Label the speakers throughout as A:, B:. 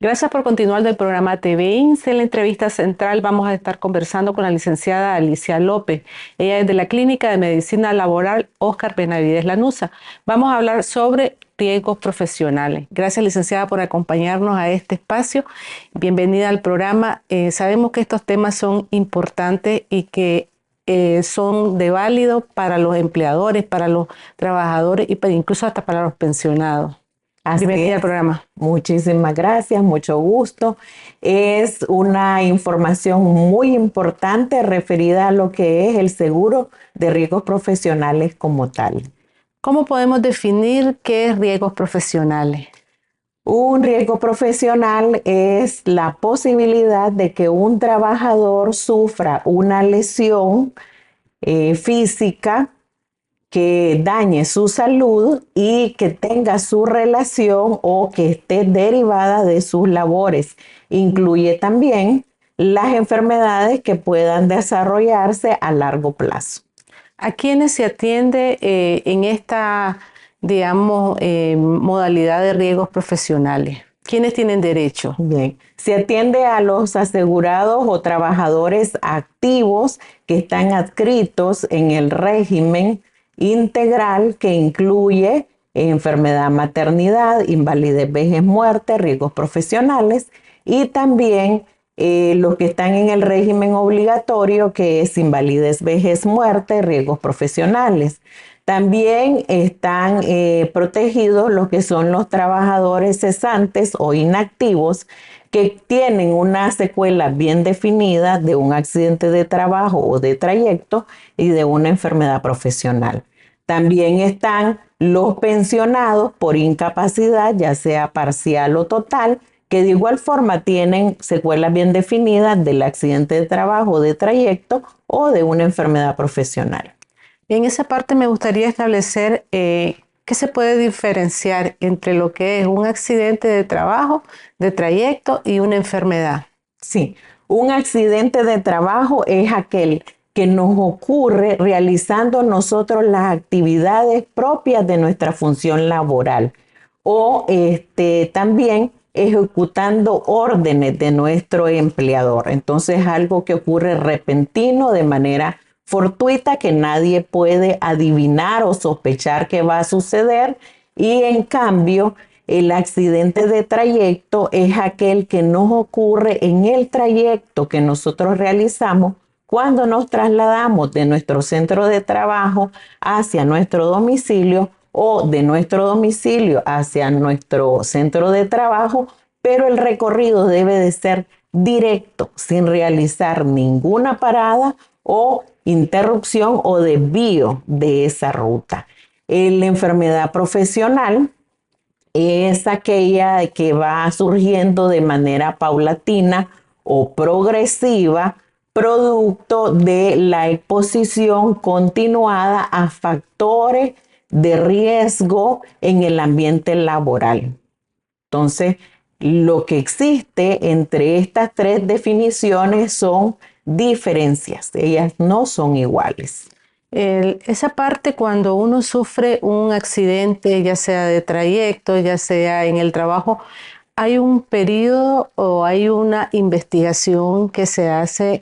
A: Gracias por continuar del programa TV INSE. En la entrevista central vamos a estar conversando con la licenciada Alicia López. Ella es de la Clínica de Medicina Laboral Óscar Benavides Lanuza. Vamos a hablar sobre riesgos profesionales. Gracias, licenciada, por acompañarnos a este espacio. Bienvenida al programa. Sabemos que estos temas son importantes y que son de válido para los empleadores, para los trabajadores y incluso hasta para los pensionados.
B: Así
A: Bienvenida al
B: es.
A: programa.
B: Muchísimas gracias, mucho gusto. Es una información muy importante referida a lo que es el seguro de riesgos profesionales como tal.
A: ¿Cómo podemos definir qué es riesgos profesionales?
B: Un riesgo profesional es la posibilidad de que un trabajador sufra una lesión física que dañe su salud y que tenga su relación o que esté derivada de sus labores. Incluye también las enfermedades que puedan desarrollarse a largo plazo.
A: ¿A quiénes se atiende en esta, digamos, modalidad de riesgos profesionales? ¿Quiénes tienen derecho?
B: Bien, se atiende a los asegurados o trabajadores activos que están adscritos en el régimen integral que incluye enfermedad, maternidad, invalidez, vejez, muerte, riesgos profesionales y también los que están en el régimen obligatorio que es invalidez, vejez, muerte, riesgos profesionales. También están protegidos los que son los trabajadores cesantes o inactivos que tienen una secuela bien definida de un accidente de trabajo o de trayecto y de una enfermedad profesional. También están los pensionados por incapacidad, ya sea parcial o total, que de igual forma tienen secuelas bien definidas del accidente de trabajo o de trayecto o de una enfermedad profesional.
A: En esa parte me gustaría establecer qué se puede diferenciar entre lo que es un accidente de trabajo, de trayecto y una enfermedad.
B: Sí, un accidente de trabajo es aquel que nos ocurre realizando nosotros las actividades propias de nuestra función laboral o también ejecutando órdenes de nuestro empleador. Entonces, algo que ocurre repentino de manera fortuita que nadie puede adivinar o sospechar que va a suceder y en cambio el accidente de trayecto es aquel que nos ocurre en el trayecto que nosotros realizamos cuando nos trasladamos de nuestro centro de trabajo hacia nuestro domicilio o de nuestro domicilio hacia nuestro centro de trabajo, pero el recorrido debe de ser directo, sin realizar ninguna parada o interrupción o desvío de esa ruta. La enfermedad profesional es aquella que va surgiendo de manera paulatina o progresiva, producto de la exposición continuada a factores de riesgo en el ambiente laboral. Entonces, lo que existe entre estas tres definiciones son diferencias, ellas no son iguales.
A: Esa parte cuando uno sufre un accidente, ya sea de trayecto, ya sea en el trabajo, ¿hay un periodo o hay una investigación que se hace?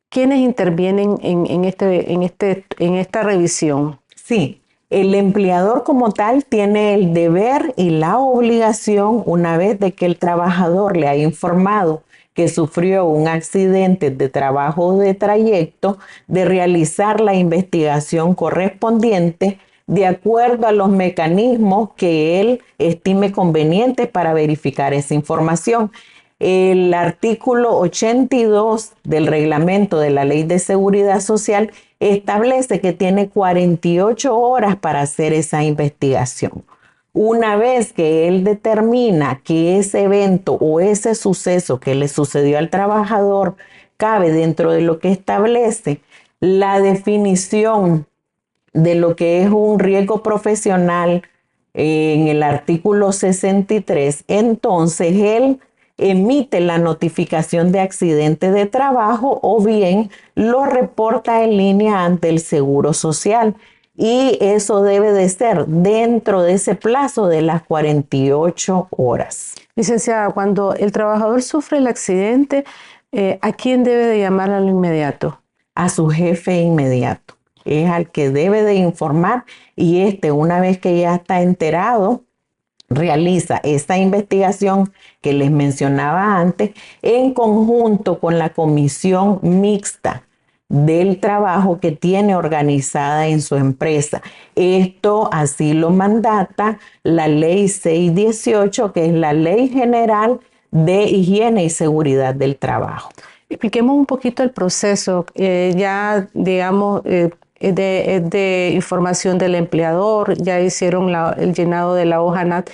A: ¿Quiénes intervienen en esta revisión?
B: Sí, el empleador como tal tiene el deber y la obligación, una vez de que el trabajador le ha informado que sufrió un accidente de trabajo o de trayecto, de realizar la investigación correspondiente de acuerdo a los mecanismos que él estime convenientes para verificar esa información. El artículo 82 del reglamento de la Ley de Seguridad Social establece que tiene 48 horas para hacer esa investigación. Una vez que él determina que ese evento o ese suceso que le sucedió al trabajador cabe dentro de lo que establece la definición de lo que es un riesgo profesional en el artículo 63, entonces él emite la notificación de accidente de trabajo o bien lo reporta en línea ante el Seguro Social. y eso debe de ser dentro de ese plazo de las 48 horas.
A: Licenciada, cuando el trabajador sufre el accidente, ¿a quién debe de llamar al inmediato?
B: A su jefe inmediato. Es al que debe de informar y una vez que ya está enterado, realiza esta investigación que les mencionaba antes en conjunto con la comisión mixta del trabajo que tiene organizada en su empresa. Esto así lo mandata la ley 618, que es la Ley General de Higiene y Seguridad del Trabajo.
A: Expliquemos un poquito el proceso, ya digamos, de información del empleador, ya hicieron el llenado de la hoja NAT.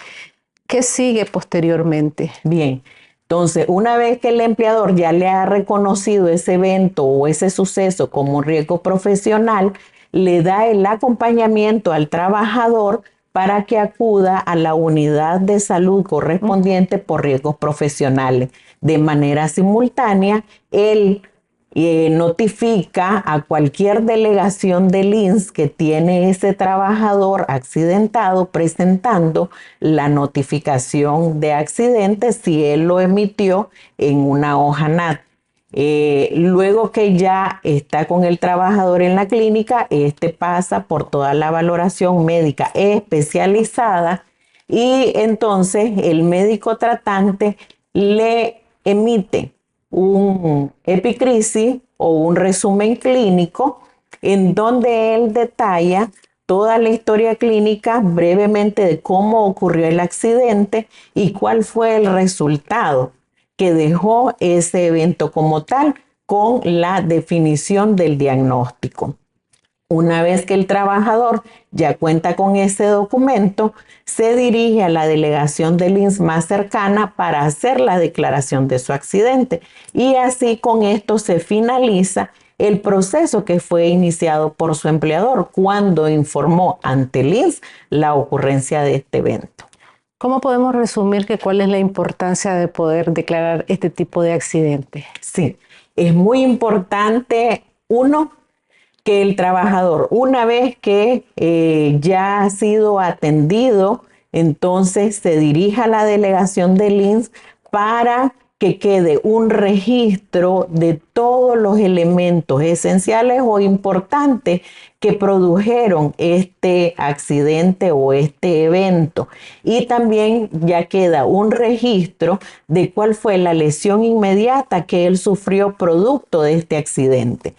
A: ¿Qué sigue posteriormente?
B: Bien, entonces una vez que el empleador ya le ha reconocido ese evento o ese suceso como un riesgo profesional, le da el acompañamiento al trabajador para que acuda a la unidad de salud correspondiente por riesgos profesionales. De manera simultánea, él notifica a cualquier delegación del INSS que tiene ese trabajador accidentado presentando la notificación de accidente si él lo emitió en una hoja NAT. Luego que ya está con el trabajador en la clínica, pasa por toda la valoración médica especializada y entonces el médico tratante le emite un epicrisis o un resumen clínico en donde él detalla toda la historia clínica brevemente de cómo ocurrió el accidente y cuál fue el resultado que dejó ese evento como tal con la definición del diagnóstico. Una vez que el trabajador ya cuenta con ese documento, se dirige a la delegación del INSS más cercana para hacer la declaración de su accidente. Y así con esto se finaliza el proceso que fue iniciado por su empleador cuando informó ante el INSS la ocurrencia de este evento.
A: ¿Cómo podemos resumir cuál es la importancia de poder declarar este tipo de accidente?
B: Sí, es muy importante, uno, que el trabajador, una vez que ya ha sido atendido, entonces se dirija a la delegación del INSS para que quede un registro de todos los elementos esenciales o importantes que produjeron este accidente o este evento. Y también ya queda un registro de cuál fue la lesión inmediata que él sufrió producto de este accidente.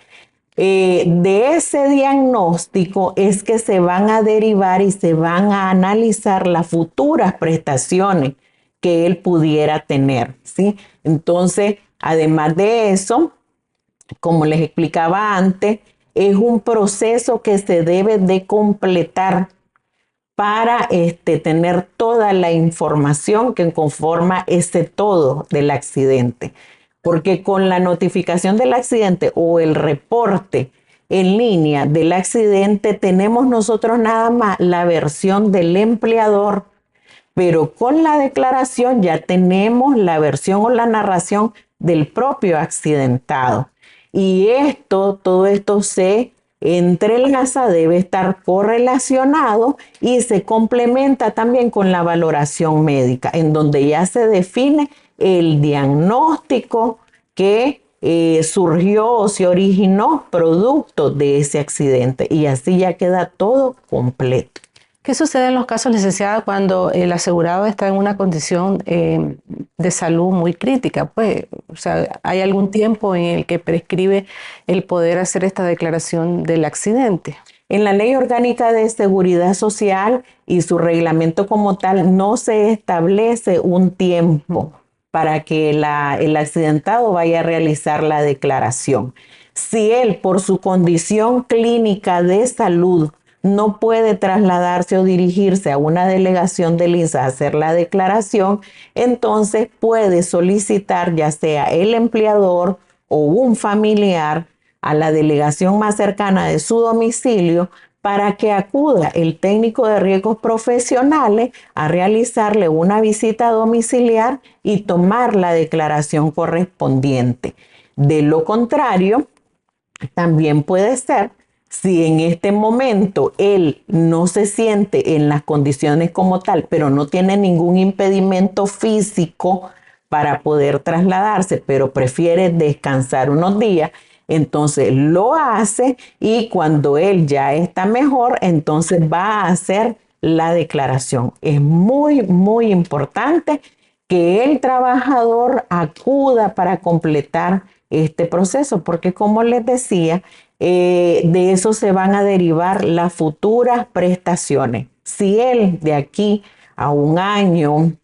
B: De ese diagnóstico es que se van a derivar y se van a analizar las futuras prestaciones que él pudiera tener, ¿sí? Entonces, además de eso, como les explicaba antes, es un proceso que se debe de completar para tener toda la información que conforma ese todo del accidente. Porque con la notificación del accidente o el reporte en línea del accidente tenemos nosotros nada más la versión del empleador, pero con la declaración ya tenemos la versión o la narración del propio accidentado. Y todo esto se entrelaza, debe estar correlacionado y se complementa también con la valoración médica, en donde ya se define el diagnóstico que surgió o se originó producto de ese accidente y así ya queda todo completo.
A: ¿Qué sucede en los casos, licenciada, cuando el asegurado está en una condición de salud muy crítica? Pues, o sea, ¿hay algún tiempo en el que prescribe el poder hacer esta declaración del accidente?
B: En la Ley Orgánica de Seguridad Social y su reglamento como tal no se establece un tiempo para que el accidentado vaya a realizar la declaración. Si él, por su condición clínica de salud, no puede trasladarse o dirigirse a una delegación del INSS a hacer la declaración, entonces puede solicitar ya sea el empleador o un familiar a la delegación más cercana de su domicilio para que acuda el técnico de riesgos profesionales a realizarle una visita domiciliar y tomar la declaración correspondiente. De lo contrario, también puede ser Si en este momento él no se siente en las condiciones como tal, pero no tiene ningún impedimento físico para poder trasladarse, pero prefiere descansar unos días, entonces lo hace y cuando él ya está mejor, entonces va a hacer la declaración. Es muy, muy importante que el trabajador acuda para completar este proceso, porque como les decía, de eso se van a derivar las futuras prestaciones. Si él de aquí a un año,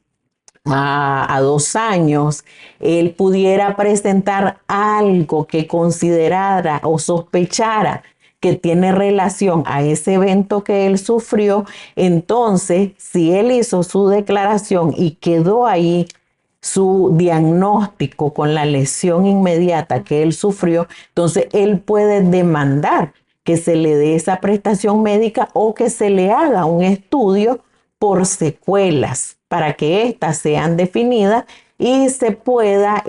B: a 2 años, él pudiera presentar algo que considerara o sospechara que tiene relación a ese evento que él sufrió, entonces si él hizo su declaración y quedó ahí su diagnóstico con la lesión inmediata que él sufrió, entonces él puede demandar que se le dé esa prestación médica o que se le haga un estudio por secuelas para que éstas sean definidas y se pueda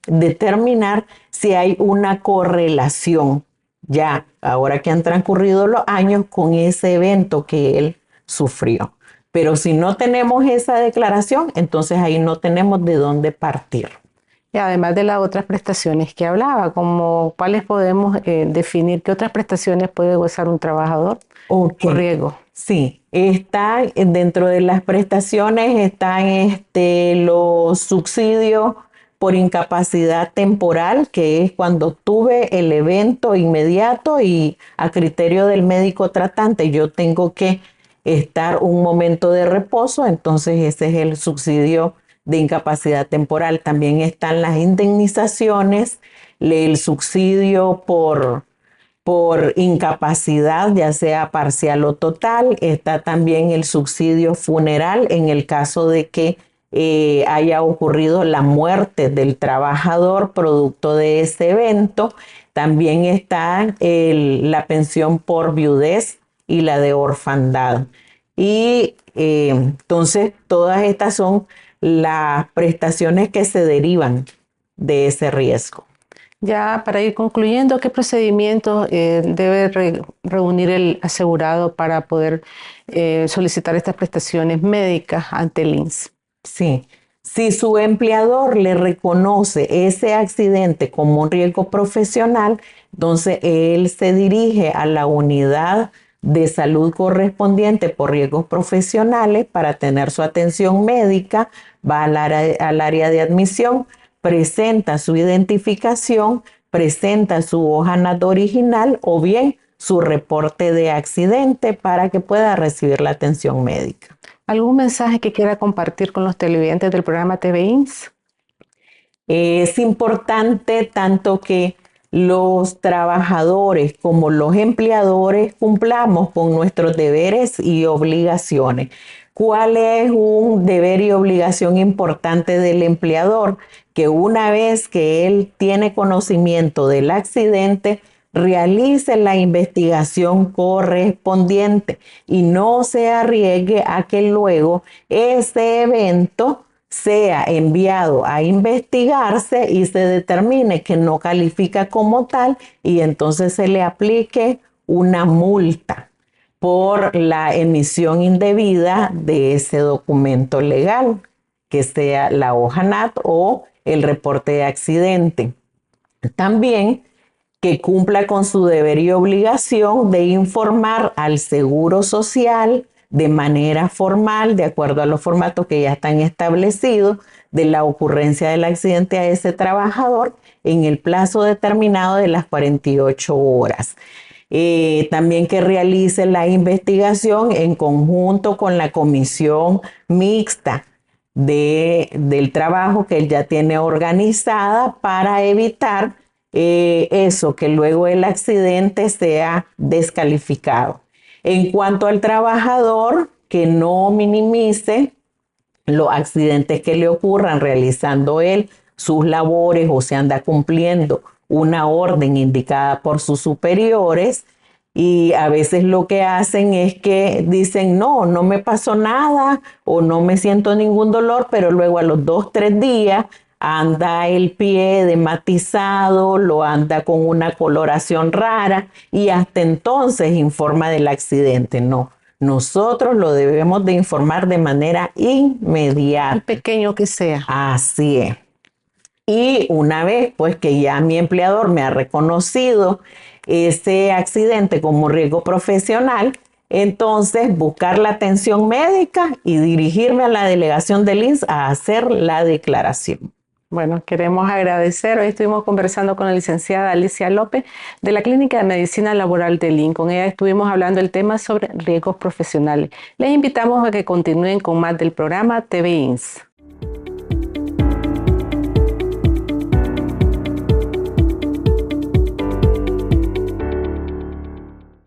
B: determinar si hay una correlación ya ahora que han transcurrido los años con ese evento que él sufrió. Pero si no tenemos esa declaración, entonces ahí no tenemos de dónde partir.
A: Y además de las otras prestaciones que hablaba, como cuáles podemos definir, qué otras prestaciones puede gozar un trabajador por riesgo.
B: Sí, está dentro de las prestaciones están los subsidios por incapacidad temporal, que es cuando tuve el evento inmediato y a criterio del médico tratante yo tengo que estar un momento de reposo, entonces ese es el subsidio de incapacidad temporal. También están las indemnizaciones, el subsidio por incapacidad, ya sea parcial o total. Está también el subsidio funeral en el caso de que haya ocurrido la muerte del trabajador producto de ese evento. También está la pensión por viudez y la de orfandad. Y entonces todas estas son las prestaciones que se derivan de ese riesgo.
A: Ya para ir concluyendo, ¿qué procedimientos debe reunir el asegurado para poder solicitar estas prestaciones médicas ante el INSS?
B: Sí, si su empleador le reconoce ese accidente como un riesgo profesional, entonces él se dirige a la unidad de salud correspondiente por riesgos profesionales para tener su atención médica, va al área de admisión, presenta su identificación, presenta su hoja NAT original o bien su reporte de accidente para que pueda recibir la atención médica.
A: ¿Algún mensaje que quiera compartir con los televidentes del programa TV INSS?
B: Es importante tanto que los trabajadores como los empleadores cumplamos con nuestros deberes y obligaciones. ¿Cuál es un deber y obligación importante del empleador? Que una vez que él tiene conocimiento del accidente, realice la investigación correspondiente y no se arriesgue a que luego ese evento sea enviado a investigarse y se determine que no califica como tal y entonces se le aplique una multa por la emisión indebida de ese documento legal, que sea la hoja NAT o el reporte de accidente. También que cumpla con su deber y obligación de informar al Seguro Social de manera formal, de acuerdo a los formatos que ya están establecidos, de la ocurrencia del accidente a ese trabajador en el plazo determinado de las 48 horas. También que realice la investigación en conjunto con la comisión mixta del trabajo que él ya tiene organizada para evitar eso, que luego el accidente sea descalificado. En cuanto al trabajador, que no minimice los accidentes que le ocurran realizando él sus labores o se anda cumpliendo una orden indicada por sus superiores, y a veces lo que hacen es que dicen no me pasó nada o no me siento ningún dolor, pero luego a los 2, 3 días anda el pie dematizado, lo anda con una coloración rara y hasta entonces informa del accidente. No, nosotros lo debemos de informar de manera
A: El
B: inmediata.
A: pequeño que sea.
B: Así es. Y una vez pues que ya mi empleador me ha reconocido ese accidente como riesgo profesional, entonces buscar la atención médica y dirigirme a la delegación del INS a hacer la declaración.
A: Bueno, queremos agradecer. Hoy estuvimos conversando con la licenciada Alicia López de la Clínica de Medicina Laboral de Lynn. Con ella estuvimos hablando el tema sobre riesgos profesionales. Les invitamos a que continúen con más del programa TV INS.